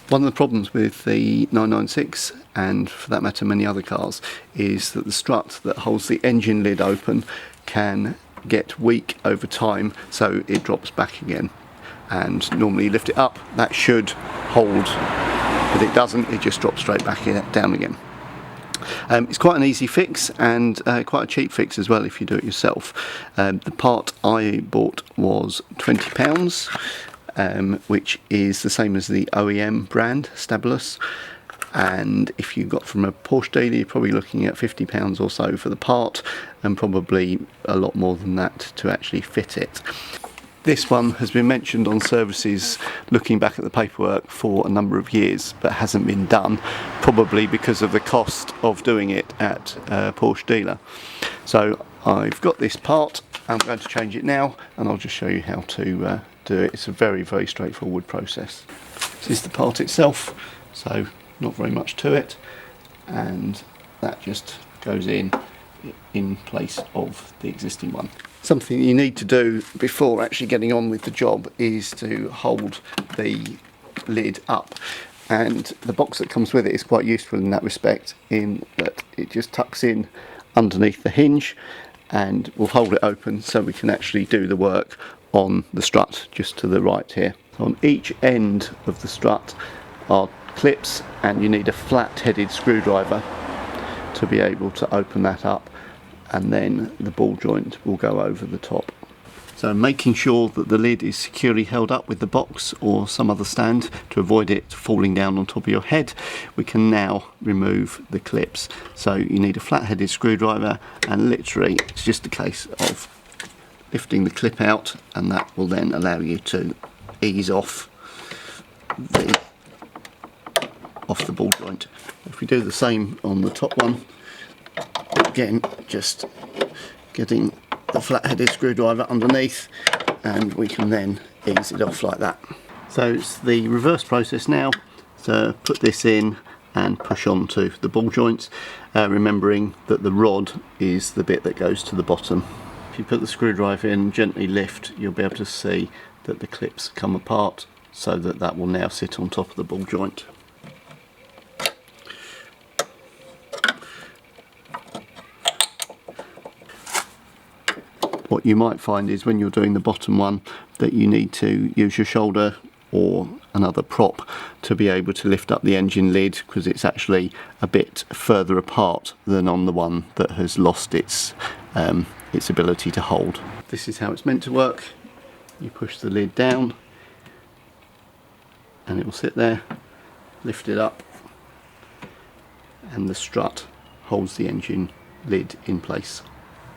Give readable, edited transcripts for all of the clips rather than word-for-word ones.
One of the problems with the 996, and for that matter many other cars, is that the strut that holds the engine lid open can get weak over time, so it drops back again. And normally you lift it up, that should hold, but it doesn't, it just drops straight back down again. It's quite an easy fix, and quite a cheap fix as well if you do it yourself. The part I bought was £20, which is the same as the OEM brand, Stabilus. And if you got from a Porsche dealer, you're probably looking at £50 or so for the part, and probably a lot more than that to actually fit it. This one has been mentioned on services looking back at the paperwork for a number of years, but hasn't been done, probably because of the cost of doing it at a Porsche dealer. So I've got this part, I'm going to change it now, and I'll just show you how to do it. It's a very, very straightforward process. This is the part itself, so not very much to it, and that just goes in place of the existing one. Something you need to do before actually getting on with the job is to hold the lid up, and the box that comes with it is quite useful in that respect, in that it just tucks in underneath the hinge and will hold it open so we can actually do the work on the strut just to the right here. On each end of the strut are clips, and you need a flat-headed screwdriver to be able to open that up, and then the ball joint will go over the top. So making sure that the lid is securely held up with the box or some other stand to avoid it falling down on top of your head, we can now remove the clips. So you need a flat-headed screwdriver, and literally it's just a case of lifting the clip out, and that will then allow you to ease off the ball joint. If we do the same on the top one, again just getting the flat-headed screwdriver underneath, and we can then ease it off like that. So it's the reverse process now, to put this in and push onto the ball joints, remembering that the rod is the bit that goes to the bottom. If you put the screwdriver in and gently lift, you'll be able to see that the clips come apart, so that that will now sit on top of the ball joint. What you might find is when you're doing the bottom one that you need to use your shoulder or another prop to be able to lift up the engine lid, because it's actually a bit further apart than on the one that has lost its ability to hold. This is how it's meant to work. You push the lid down and it will sit there, lift it up, and the strut holds the engine lid in place.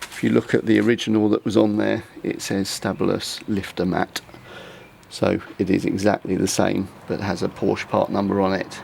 If you look at the original that was on there, it says Stabilus lifter mat, so it is exactly the same but has a Porsche part number on it.